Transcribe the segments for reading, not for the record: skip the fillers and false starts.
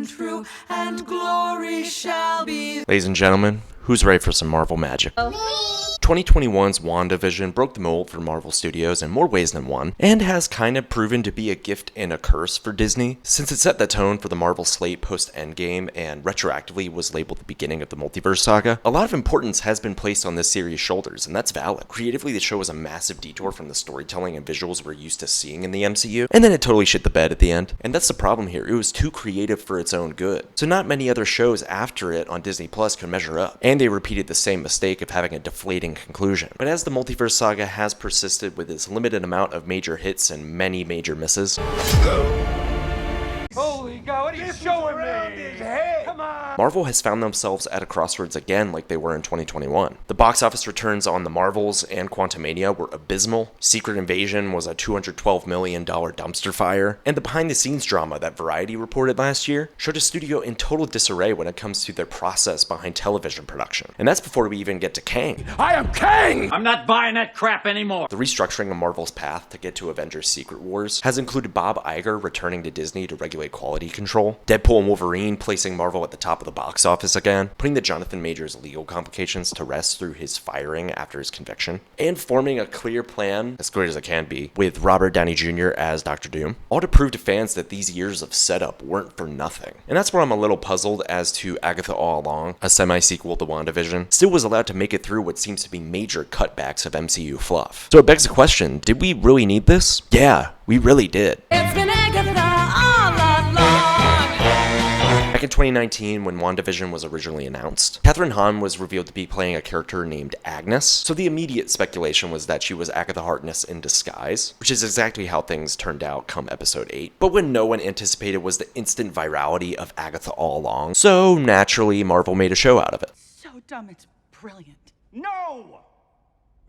true, and glory shall be. Ladies and gentlemen, who's ready for some Marvel magic? 2021's WandaVision broke the mold for Marvel Studios in more ways than one, and has kind of proven to be a gift and a curse for Disney, since it set the tone for the Marvel slate post-Endgame and retroactively was labeled the beginning of the multiverse saga. A lot of importance has been placed on this series' shoulders, and that's valid. Creatively, the show was a massive detour from the storytelling and visuals we're used to seeing in the MCU, and then it totally shit the bed at the end. And that's the problem here, it was too creative for its own good. So not many other shows after it on Disney Plus could measure up, and they repeated the same mistake of having a deflating conclusion. But as the multiverse saga has persisted with its limited amount of major hits and many major misses, Holy God, what are you showing me? Come on! Marvel has found themselves at a crossroads again like they were in 2021. The box office returns on The Marvels and Quantumania were abysmal, Secret Invasion was a $212 million dumpster fire, and the behind-the-scenes drama that Variety reported last year showed a studio in total disarray when it comes to their process behind television production. And that's before we even get to Kang. I am King! I'm not buying that crap anymore! The restructuring of Marvel's path to get to Avengers Secret Wars has included Bob Iger returning to Disney to regulate quality control, Deadpool and Wolverine placing Marvel at the top of the box office again, putting the Jonathan Majors legal complications to rest through his firing after his conviction, and forming a clear plan, as clear as it can be, with Robert Downey Jr. as Dr. Doom, all to prove to fans that these years of setup weren't for nothing. And that's where I'm a little puzzled as to Agatha All Along, a semi-sequel to WandaVision, still was allowed to make it through what seems to be major cutbacks of MCU fluff. So it begs the question, did we really need this? Yeah, we really did. It's been Agatha all along. Back in 2019, when WandaVision was originally announced, Kathryn Hahn was revealed to be playing a character named Agnes, so the immediate speculation was that she was Agatha Harkness in disguise, which is exactly how things turned out come episode 8. But what no one anticipated was the instant virality of Agatha All Along, so naturally Marvel made a show out of it. So dumb, it's brilliant. No!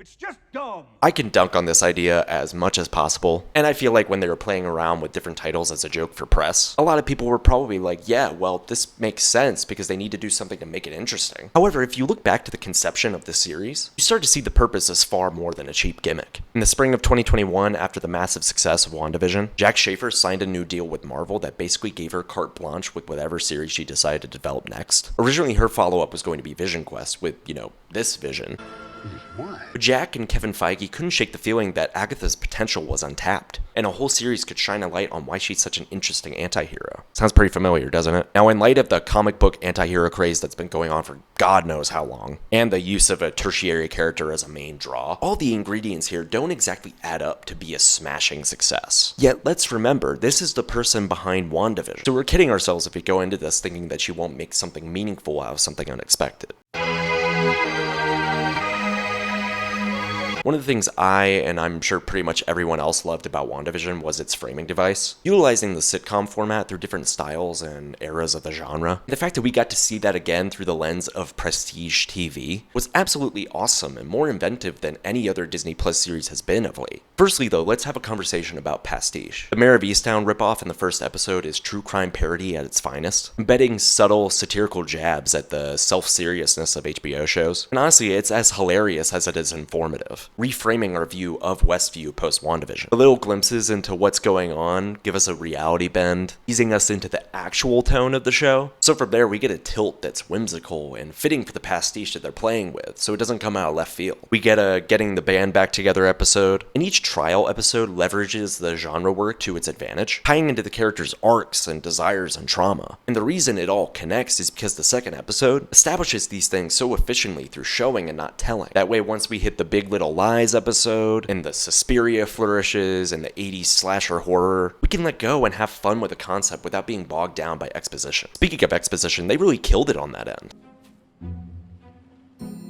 It's just dumb! I can dunk on this idea as much as possible, and I feel like when they were playing around with different titles as a joke for press, a lot of people were probably like, yeah, well, this makes sense because they need to do something to make it interesting. However, if you look back to the conception of this series, you start to see the purpose as far more than a cheap gimmick. In the spring of 2021, after the massive success of WandaVision, Jack Schaefer signed a new deal with Marvel that basically gave her carte blanche with whatever series she decided to develop next. Originally, her follow-up was going to be Vision Quest with, this Vision. But Jack and Kevin Feige couldn't shake the feeling that Agatha's potential was untapped, and a whole series could shine a light on why she's such an interesting anti-hero. Sounds pretty familiar, doesn't it? Now, in light of the comic book anti-hero craze that's been going on for God knows how long, and the use of a tertiary character as a main draw, all the ingredients here don't exactly add up to be a smashing success. Yet, let's remember, this is the person behind WandaVision, so we're kidding ourselves if we go into this thinking that she won't make something meaningful out of something unexpected. One of the things I, and I'm sure pretty much everyone else, loved about WandaVision was its framing device, utilizing the sitcom format through different styles and eras of the genre. The fact that we got to see that again through the lens of prestige TV was absolutely awesome and more inventive than any other Disney Plus series has been of late. Firstly though, let's have a conversation about pastiche. The Mare of Easttown ripoff in the first episode is true crime parody at its finest, embedding subtle satirical jabs at the self-seriousness of HBO shows. And honestly, it's as hilarious as it is informative, reframing our view of Westview post-WandaVision. The little glimpses into what's going on give us a reality bend, easing us into the actual tone of the show. So from there, we get a tilt that's whimsical and fitting for the pastiche that they're playing with, so it doesn't come out of left field. We get a getting the band back together episode, and each trial episode leverages the genre work to its advantage, tying into the characters' arcs and desires and trauma. And the reason it all connects is because the second episode establishes these things so efficiently through showing and not telling. That way, once we hit the Big Little Lies episode, and the Suspiria flourishes, and the 80s slasher horror, we can let go and have fun with the concept without being bogged down by exposition. Speaking of exposition, they really killed it on that end.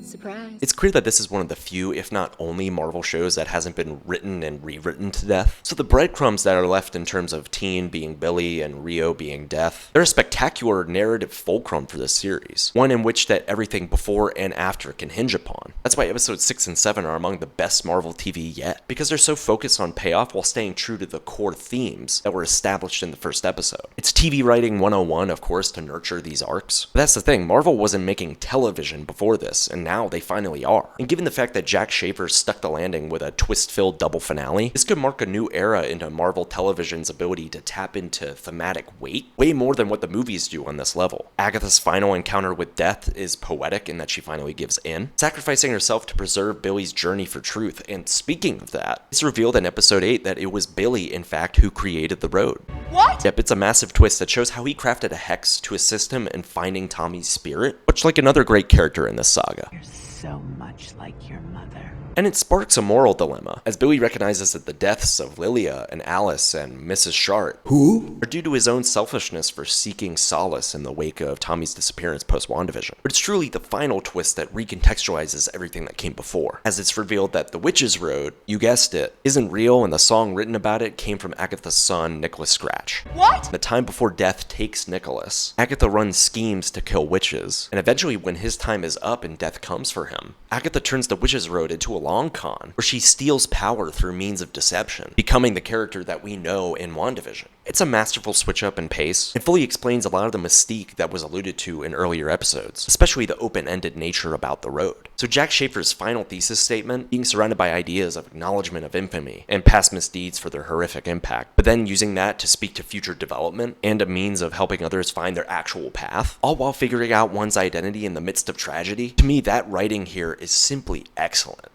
Surprise. It's clear that this is one of the few, if not only, Marvel shows that hasn't been written and rewritten to death. So the breadcrumbs that are left in terms of Teen being Billy and Rio being Death, they're a spectacular narrative fulcrum for this series, one in which that everything before and after can hinge upon. That's why episodes 6 and 7 are among the best Marvel TV yet, because they're so focused on payoff while staying true to the core themes that were established in the first episode. It's TV writing 101, of course, to nurture these arcs. But that's the thing, Marvel wasn't making television before this, and now now they finally are. And given the fact that Jack Schaefer stuck the landing with a twist-filled double finale, this could mark a new era into Marvel Television's ability to tap into thematic weight, way more than what the movies do on this level. Agatha's final encounter with death is poetic in that she finally gives in, sacrificing herself to preserve Billy's journey for truth, and speaking of that, it's revealed in episode 8 that it was Billy, in fact, who created the road. What? Yep, it's a massive twist that shows how he crafted a hex to assist him in finding Tommy's spirit, much like another great character in this saga. You're so much like your mother. And it sparks a moral dilemma, as Billy recognizes that the deaths of Lilia and Alice and Mrs. Shart are due to his own selfishness for seeking solace in the wake of Tommy's disappearance post-WandaVision. But it's truly the final twist that recontextualizes everything that came before, as it's revealed that the Witch's Road, you guessed it, isn't real, and the song written about it came from Agatha's son, Nicholas Scratch. What? The time before death takes Nicholas, Agatha runs schemes to kill witches, and eventually when his time is up and death comes for him, Agatha turns the Witch's Road into a long con, where she steals power through means of deception, becoming the character that we know in WandaVision. It's a masterful switch up in pace, and fully explains a lot of the mystique that was alluded to in earlier episodes, especially the open-ended nature about the road. So Jack Schaefer's final thesis statement, being surrounded by ideas of acknowledgement of infamy and past misdeeds for their horrific impact, but then using that to speak to future development and a means of helping others find their actual path, all while figuring out one's identity in the midst of tragedy, to me that writing here is simply excellent.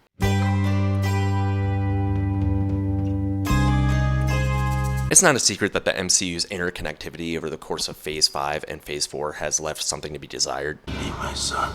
It's not a secret that the MCU's interconnectivity over the course of Phase 5 and Phase 4 has left something to be desired. Be my son.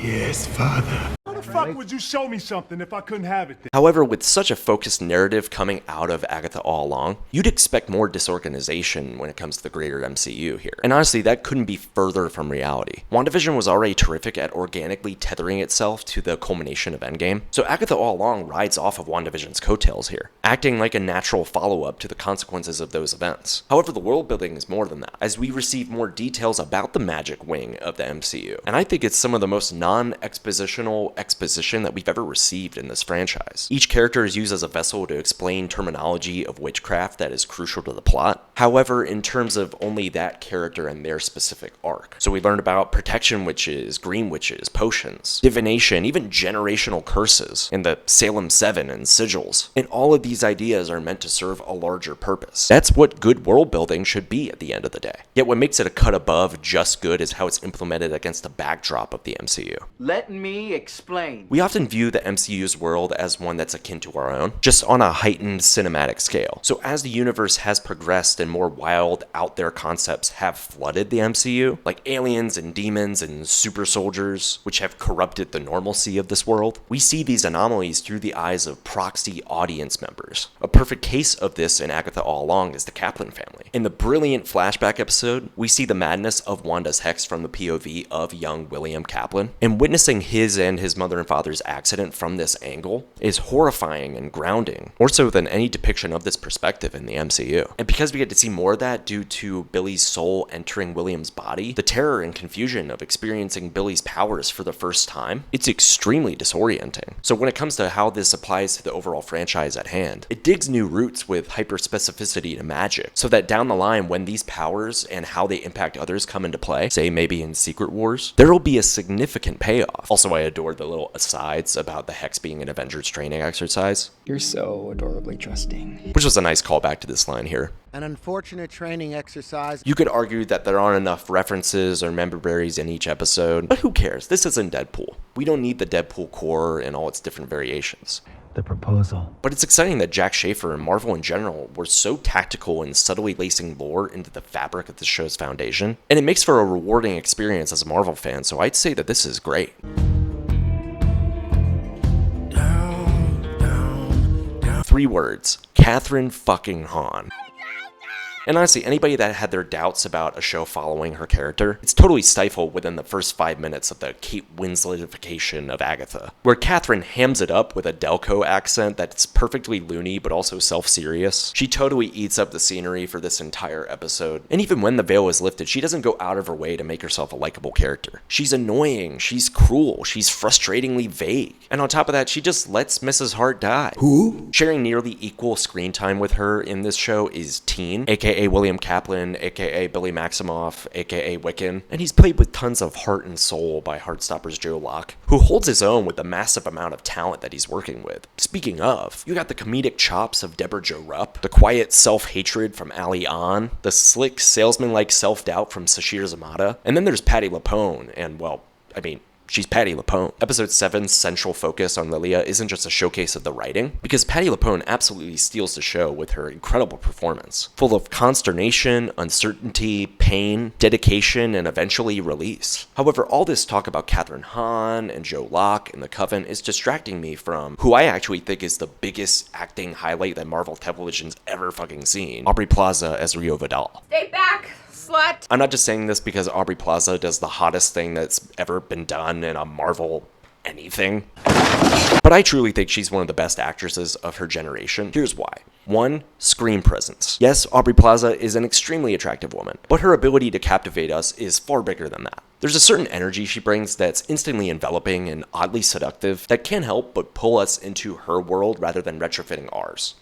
Yes, Father. How the fuck would you show me something if I couldn't have it then? However, with such a focused narrative coming out of Agatha All Along, you'd expect more disorganization when it comes to the greater MCU here. And honestly, that couldn't be further from reality. WandaVision was already terrific at organically tethering itself to the culmination of Endgame, so Agatha All Along rides off of WandaVision's coattails here, acting like a natural follow-up to the consequences of those events. However, the world building is more than that, as we receive more details about the magic wing of the MCU, and I think it's some of the most non-expositional exposition that we've ever received in this franchise. Each character is used as a vessel to explain terminology of witchcraft that is crucial to the plot, however, in terms of only that character and their specific arc. So we learned about protection witches, green witches, potions, divination, even generational curses, and the Salem 7 and sigils. And all of these ideas are meant to serve a larger purpose. That's what good world building should be at the end of the day. Yet what makes it a cut above just good is how it's implemented against the backdrop of the MCU. Let me explain. We often view the MCU's world as one that's akin to our own, just on a heightened cinematic scale. So as the universe has progressed and more wild, out there concepts have flooded the MCU, like aliens and demons and super soldiers, which have corrupted the normalcy of this world, we see these anomalies through the eyes of proxy audience members. A perfect case of this in Agatha All Along is the Kaplan family. In the brilliant flashback episode, we see the madness of Wanda's hex from the POV of young William Kaplan, and witnessing his and his mother and father's accident from this angle is horrifying and grounding, more so than any depiction of this perspective in the MCU. And because we get to see more of that due to Billy's soul entering William's body, the terror and confusion of experiencing Billy's powers for the first time, it's extremely disorienting. So when it comes to how this applies to the overall franchise at hand, it digs new roots with hyper-specificity to magic, so that down the line when these powers and how they impact others come into play, say maybe in Secret Wars, there will be a significant payoff. Also, I adored the little asides about the hex being an Avengers training exercise, You're so adorably trusting. which was a nice callback to this line here. An unfortunate training exercise. You could argue that there aren't enough references or member berries in each episode, but who cares? This isn't Deadpool. We don't need the Deadpool core and all its different variations. The proposal. But it's exciting that Jack Schaefer and Marvel in general were so tactical in subtly lacing lore into the fabric of the show's foundation, and it makes for a rewarding experience as a Marvel fan, so I'd say that this is great. 3 words: Catherine fucking Hahn. And honestly, anybody that had their doubts about a show following her character, it's totally stifled within the first 5 minutes of the Kate Winsletification of Agatha, where Catherine hams it up with a Delco accent that's perfectly loony but also self-serious. She totally eats up the scenery for this entire episode, and even when the veil is lifted, she doesn't go out of her way to make herself a likable character. She's annoying, she's cruel, she's frustratingly vague, and on top of that, she just lets Mrs. Hart die. Who? Sharing nearly equal screen time with her in this show is Teen, aka aka William Kaplan, aka Billy Maximoff, aka Wiccan, and he's played with tons of heart and soul by Heartstopper's Joe Locke, who holds his own with the massive amount of talent that he's working with. Speaking of, you got the comedic chops of Deborah Jo Rupp, the quiet self-hatred from Ali Ahn, the slick salesman-like self-doubt from Sashir Zamata, and then there's Patti LuPone, and well, I mean, she's Patti LuPone. Episode 7's central focus on Lilia isn't just a showcase of the writing, because Patti LuPone absolutely steals the show with her incredible performance, full of consternation, uncertainty, pain, dedication, and eventually release. However, all this talk about Catherine Hahn and Joe Locke and The Coven is distracting me from who I actually think is the biggest acting highlight that Marvel Television's ever fucking seen, Aubrey Plaza as Rio Vidal. Stay back, slut! I'm not just saying this because Aubrey Plaza does the hottest thing that's ever been done in a Marvel anything, but I truly think she's one of the best actresses of her generation. Here's why. 1. Screen presence. Yes, Aubrey Plaza is an extremely attractive woman, but her ability to captivate us is far bigger than that. There's a certain energy she brings that's instantly enveloping and oddly seductive that can't help but pull us into her world rather than retrofitting ours.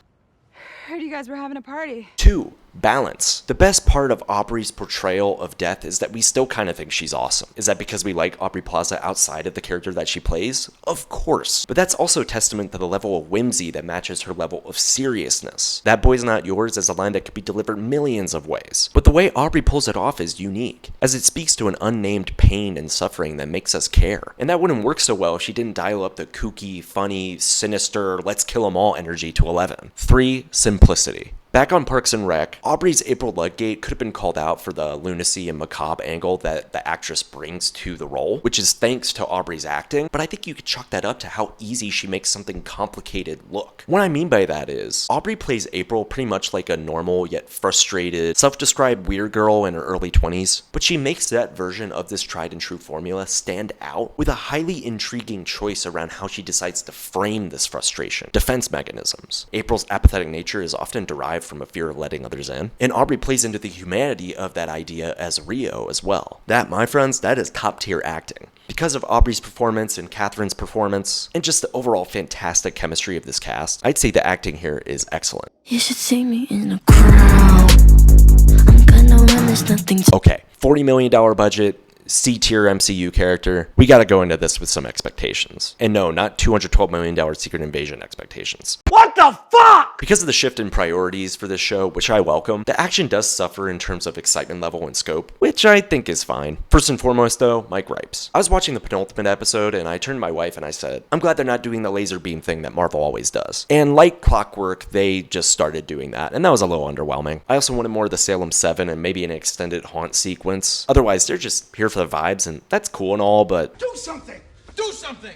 Heard you guys were having a party. 2. Balance. The best part of Aubrey's portrayal of death is that we still kind of think she's awesome. Is that because we like Aubrey Plaza outside of the character that she plays? Of course. But that's also a testament to the level of whimsy that matches her level of seriousness. That boy's not yours is a line that could be delivered millions of ways. But the way Aubrey pulls it off is unique, as it speaks to an unnamed pain and suffering that makes us care. And that wouldn't work so well if she didn't dial up the kooky, funny, sinister, let's kill 'em all energy to 11. 3. Simplicity. Back on Parks and Rec, Aubrey's April Ludgate could have been called out for the lunacy and macabre angle that the actress brings to the role, which is thanks to Aubrey's acting, but I think you could chalk that up to how easy she makes something complicated look. What I mean by that is, Aubrey plays April pretty much like a normal yet frustrated, self-described weird girl in her early 20s, but she makes that version of this tried and true formula stand out with a highly intriguing choice around how she decides to frame this frustration. Defense mechanisms. April's apathetic nature is often derived from a fear of letting others in, and Aubrey plays into the humanity of that idea as Rio as well. That, my friends, that is top tier acting. Because of Aubrey's performance and Catherine's performance, and just the overall fantastic chemistry of this cast, I'd say the acting here is excellent. You should see me in a crowd. I'm gonna run, there's nothing. Okay, $40 million budget, C-tier MCU character. We gotta go into this with some expectations. And no, not $212 million Secret Invasion expectations. What the fuck? Because of the shift in priorities for this show, which I welcome, the action does suffer in terms of excitement level and scope, which I think is fine. First and foremost though, my gripes. I was watching the penultimate episode and I turned to my wife and I said, I'm glad they're not doing the laser beam thing that Marvel always does. And like clockwork, they just started doing that, and that was a little underwhelming. I also wanted more of the Salem 7 and maybe an extended haunt sequence. Otherwise, they're just here for the vibes, and that's cool and all, but Do something! Do something!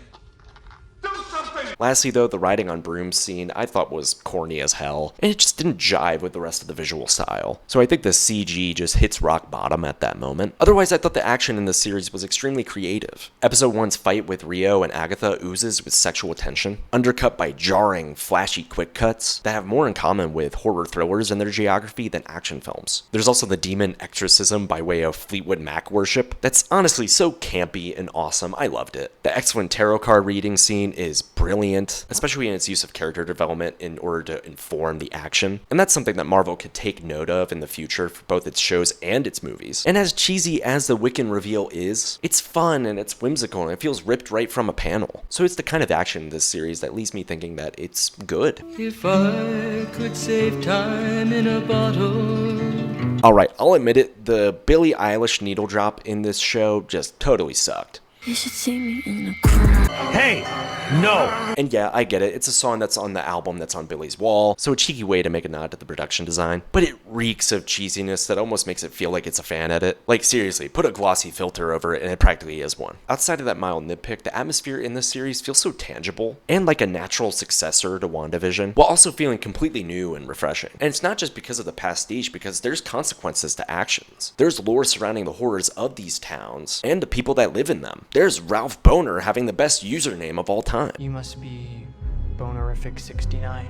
Do something! Lastly though, the riding on brooms scene I thought was corny as hell, and it just didn't jive with the rest of the visual style. So I think the CG just hits rock bottom at that moment. Otherwise, I thought the action in this series was extremely creative. Episode 1's fight with Rio and Agatha oozes with sexual tension, undercut by jarring, flashy quick cuts that have more in common with horror thrillers and their geography than action films. There's also the demon exorcism by way of Fleetwood Mac worship that's honestly so campy and awesome. I loved it. The excellent tarot card reading scene is brilliant, especially in its use of character development in order to inform the action, and that's something that Marvel could take note of in the future for both its shows and its movies. And as cheesy as the Wiccan reveal is, it's fun and it's whimsical and it feels ripped right from a panel. So it's the kind of action in this series that leaves me thinking that it's good. If I could save time in a bottle. Alright, I'll admit it, the Billie Eilish needle drop in this show just totally sucked. You should see me in a crowd. Hey! No! And yeah, I get it, it's a song that's on the album that's on Billy's wall, so a cheeky way to make a nod to the production design, but it reeks of cheesiness that almost makes it feel like it's a fan edit. Like seriously, put a glossy filter over it and it practically is one. Outside of that mild nitpick, the atmosphere in this series feels so tangible, and like a natural successor to WandaVision, while also feeling completely new and refreshing. And it's not just because of the pastiche, because there's consequences to actions. There's lore surrounding the horrors of these towns, and the people that live in them. There's Ralph Boner having the best username of all time. You must be Bonerific69.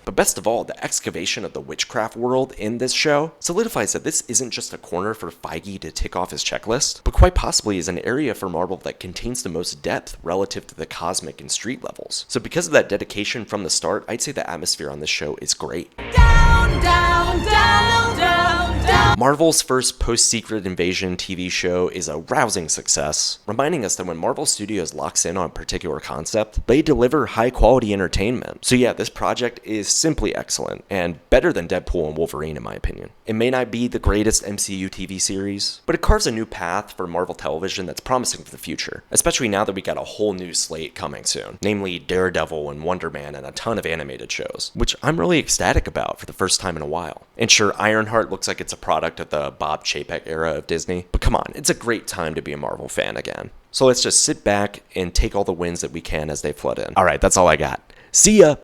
But best of all, the excavation of the witchcraft world in this show solidifies that this isn't just a corner for Feige to tick off his checklist, but quite possibly is an area for Marvel that contains the most depth relative to the cosmic and street levels. So because of that dedication from the start, I'd say the atmosphere on this show is great. Down, down, down, down, down. Marvel's first post-Secret Invasion TV show is a rousing success, reminding us that when Marvel Studios locks in on a particular concept, they deliver high-quality entertainment. So yeah, this project is simply excellent, and better than Deadpool and Wolverine in my opinion. It may not be the greatest MCU TV series, but it carves a new path for Marvel television that's promising for the future, especially now that we got a whole new slate coming soon, namely Daredevil and Wonder Man and a ton of animated shows, which I'm really ecstatic about for the first time in a while. And sure, Ironheart looks like it's a product of the Bob Chapek era of Disney, but come on, it's a great time to be a Marvel fan again. So let's just sit back and take all the wins that we can as they flood in. Alright, that's all I got. See ya!